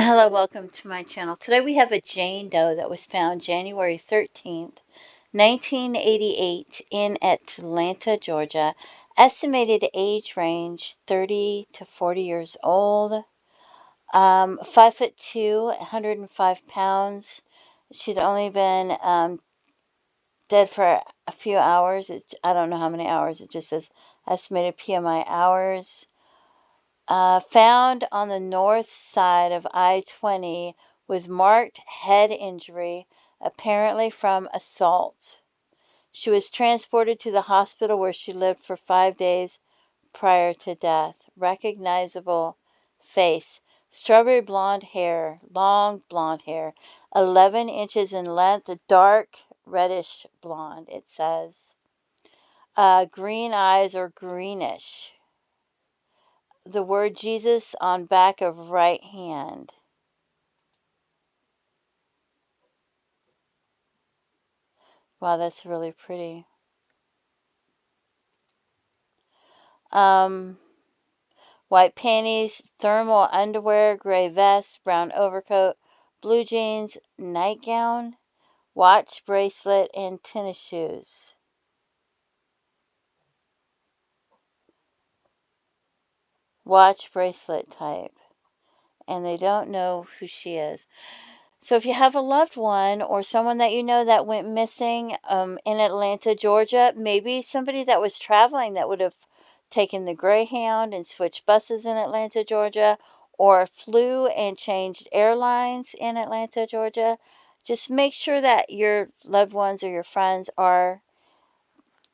Hello, welcome to my channel. Today we have a Jane Doe that was found January 13th, 1988 in Atlanta, Georgia. Estimated age range 30 to 40 years old. 5'2", 105 pounds. She'd only been dead for a few hours. I don't know how many hours. It just says estimated PMI hours. Found on the north side of I-20 with marked head injury, apparently from assault. She was transported to the hospital where she lived for 5 days prior to death. Recognizable face. Strawberry blonde hair, long blonde hair, 11 inches in length, dark reddish blonde, it says. Green eyes or greenish. The word Jesus on back of right hand. Wow, that's really pretty. Um, White panties, thermal underwear, gray vest, brown overcoat, blue jeans, nightgown, watch, bracelet, and tennis shoes. Watch, bracelet type. And they don't know who she is. So if you have a loved one or someone that you know that went missing in Atlanta, Georgia, maybe somebody that was traveling that would have taken the Greyhound and switched buses in Atlanta, Georgia, or flew and changed airlines in Atlanta, Georgia, just make sure that your loved ones or your friends are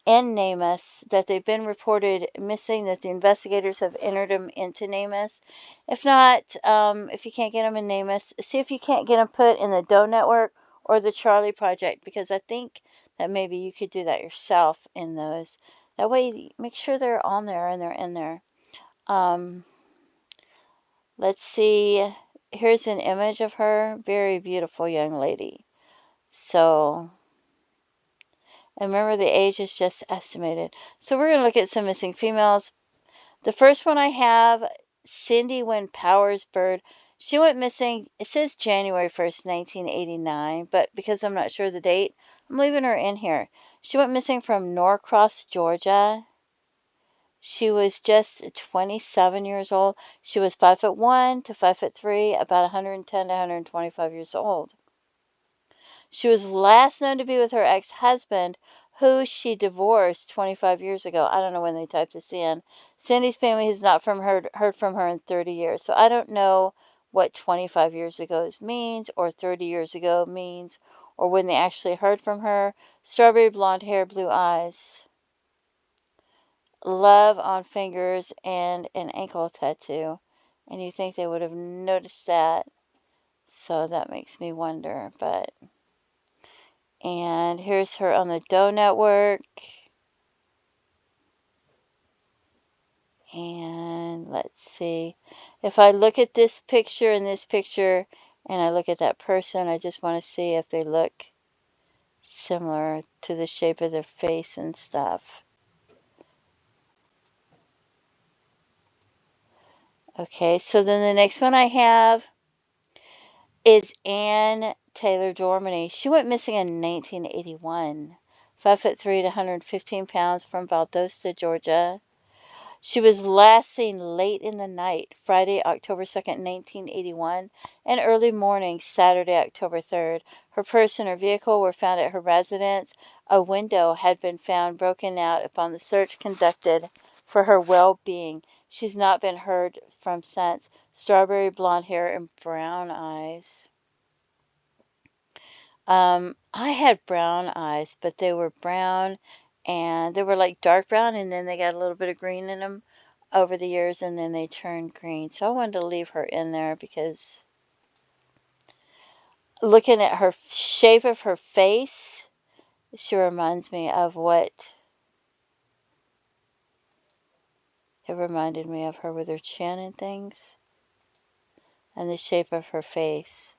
in NamUs, that they've been reported missing, that the investigators have entered them into NamUs. If not, if you can't get them in NamUs, see if you can't get them put in the Doe Network or the Charlie Project, because I think that maybe you could do that yourself in those. That way, make sure they're on there and they're in there. Let's see. Here's an image of her. Very beautiful young lady. So, and remember, the age is just estimated. So we're going to look at some missing females. The first one I have, Cindy Wynn Powers Bird. She went missing, it says January 1st, 1989, but because I'm not sure of the date, I'm leaving her in here. She went missing from Norcross, Georgia. She was just 27 years old. She was 5'1" to 5'3", about 110 to 125 years old. She was last known to be with her ex-husband, who she divorced 25 years ago. I don't know when they typed this in. Cindy's family has not heard from her in 30 years. So I don't know what 25 years ago means, or 30 years ago means, or when they actually heard from her. Strawberry blonde hair, blue eyes. Love on fingers and an ankle tattoo. And you think they would have noticed that. So that makes me wonder, but... And here's her on the Doe Network. And let's see. If I look at this picture and this picture, and I look at that person, I just want to see if they look similar to the shape of their face and stuff. Okay, so then the next one I have is Ann Taylor Dormany. She went missing in 1981. 5'3" to 115 pounds from Valdosta, Georgia. She was last seen late in the night, Friday, October 2nd, 1981, and early morning, Saturday, October 3rd. Her purse and her vehicle were found at her residence. A window had been found broken out upon the search conducted for her well-being. She's not been heard from since. Strawberry blonde hair and brown eyes. I had brown eyes, but they were brown, and they were like dark brown, and then they got a little bit of green in them over the years, and then they turned green. So I wanted to leave her in there because looking at her shape of her face, she reminds me of what it reminded me of her with her chin and things, and the shape of her face.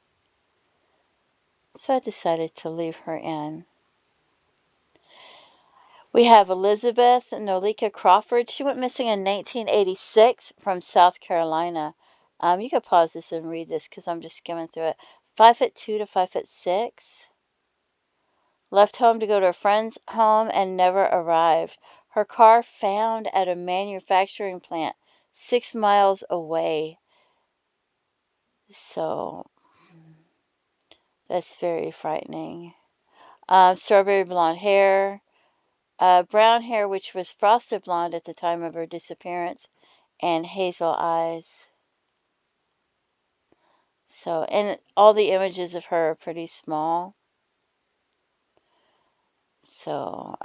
So I decided to leave her in. We have Elizabeth Nolika Crawford. She went missing in 1986 from South Carolina. You could pause this and read this because I'm just skimming through it. 5'2" to 5'6". Left home to go to a friend's home and never arrived. Her car found at a manufacturing plant 6 miles away. So that's very frightening. Strawberry blonde hair. Brown hair, which was frosted blonde at the time of her disappearance, and hazel eyes. So, and all the images of her are pretty small. So,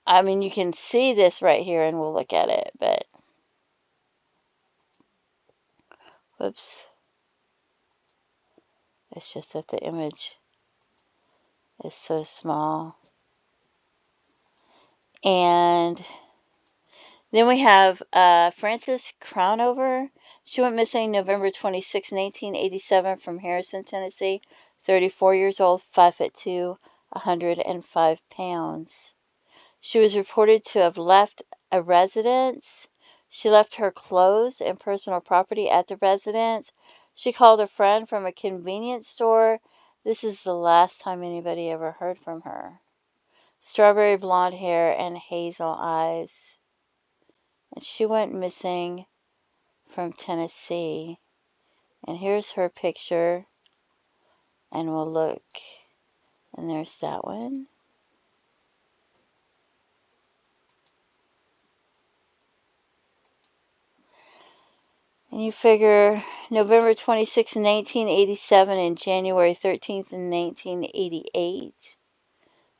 I mean, you can see this right here and we'll look at it, but, whoops. It's just that the image is so small. And then we have Frances Crownover. She went missing November 26, 1987 from Harrison, Tennessee. 34 years old, 5'2", 105 pounds. She was reported to have left a residence. She left her clothes and personal property at the residence. She called a friend from a convenience store. This is the last time anybody ever heard from her. Strawberry blonde hair and hazel eyes. And she went missing from Tennessee. And here's her picture. And we'll look. And there's that one. And you figure November 26, 1987 and January 13th, 1988.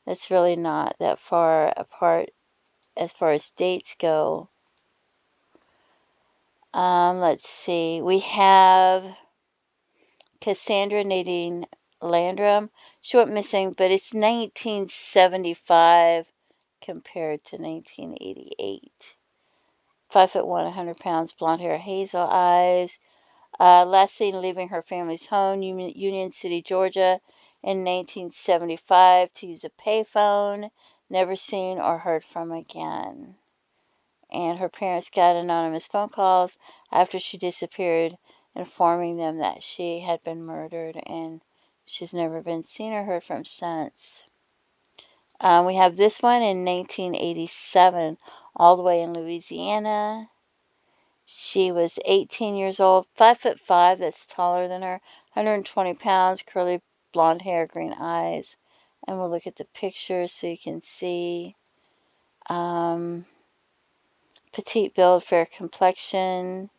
That's really not that far apart as far as dates go. Let's see. We have Cassandra Nadine Landrum. She went missing, but it's 1975 compared to 1988. 5'1", 100 pounds, blonde hair, hazel eyes. Last seen leaving her family's home, Union City, Georgia, in 1975 to use a payphone. Never seen or heard from again. And her parents got anonymous phone calls after she disappeared, informing them that she had been murdered, and she's never been seen or heard from since. We have this one in 1987, all the way in Louisiana. She was 18 years old, 5'5", that's taller than her, 120 pounds, curly blonde hair, green eyes. And we'll look at the picture so you can see. Petite build, fair complexion.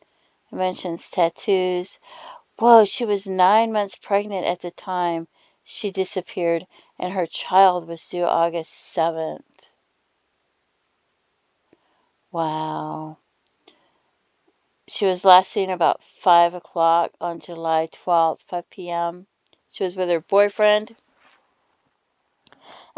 It mentions tattoos. Whoa, she was 9 months pregnant at the time she disappeared, and her child was due August 7th. Wow. She was last seen about 5 o'clock on July 12th, 5 p.m. She was with her boyfriend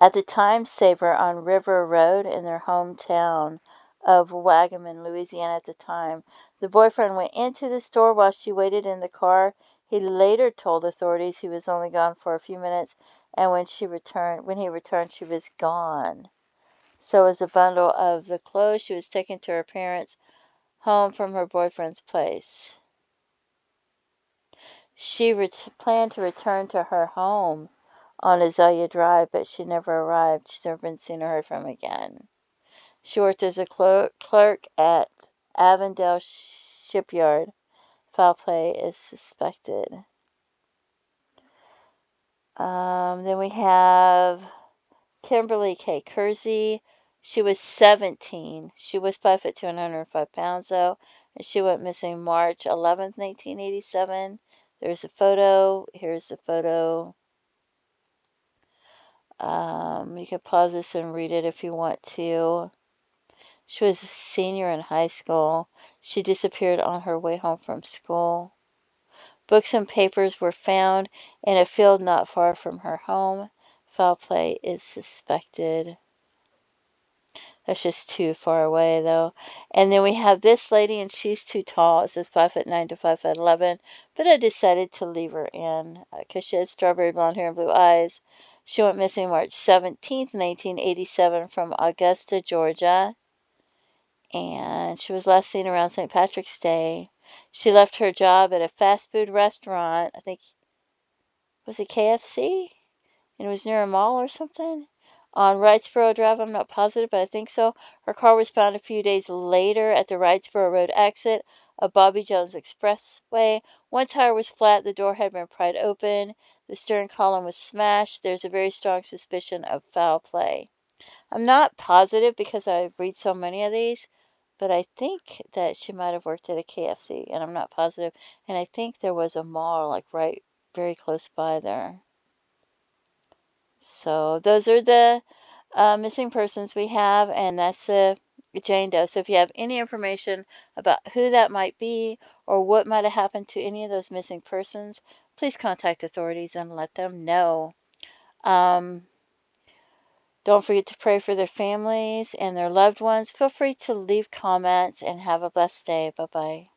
at the time saver on River Road in their hometown of Wagaman, Louisiana at the time. The boyfriend went into the store while she waited in the car. He later told authorities he was only gone for a few minutes, and when he returned, she was gone. So was a bundle of the clothes. She was taken to her parents' home from her boyfriend's place. She planned to return to her home on Azalea Drive, but she never arrived. She's never been seen or heard from again. She worked as a clerk at Avondale Shipyard. Foul play is suspected. Then we have Kimberly K. Kersey. She was 17. She was 5'2", 105 pounds, though, and she went missing March 11th, 1987. There's a photo. Here's the photo. You can pause this and read it if you want to. She was a senior in high school. She disappeared on her way home from school. Books and papers were found in a field not far from her home. Foul play is suspected. That's just too far away, though. And then we have this lady, and she's too tall. It says 5'9" to 5'11", but I decided to leave her in because she has strawberry blonde hair and blue eyes. She went missing March 17th, 1987 from Augusta, Georgia. And she was last seen around St. Patrick's Day. She left her job at a fast food restaurant. I think, was it KFC? And it was near a mall or something on Wrightsboro Drive. I'm not positive, but I think so. Her car was found a few days later at the Wrightsboro Road exit of Bobby Jones Expressway. One tire was flat, the door had been pried open, the steering column was smashed. There's a very strong suspicion of foul play. I'm not positive because I read so many of these, but I think that she might have worked at a KFC, and I'm not positive. And I think there was a mall like right very close by there. So those are the missing persons we have, and that's Jane Doe. So if you have any information about who that might be or what might have happened to any of those missing persons, please contact authorities and let them know. Um, don't forget to pray for their families and their loved ones. Feel free to leave comments and have a blessed day. Bye bye.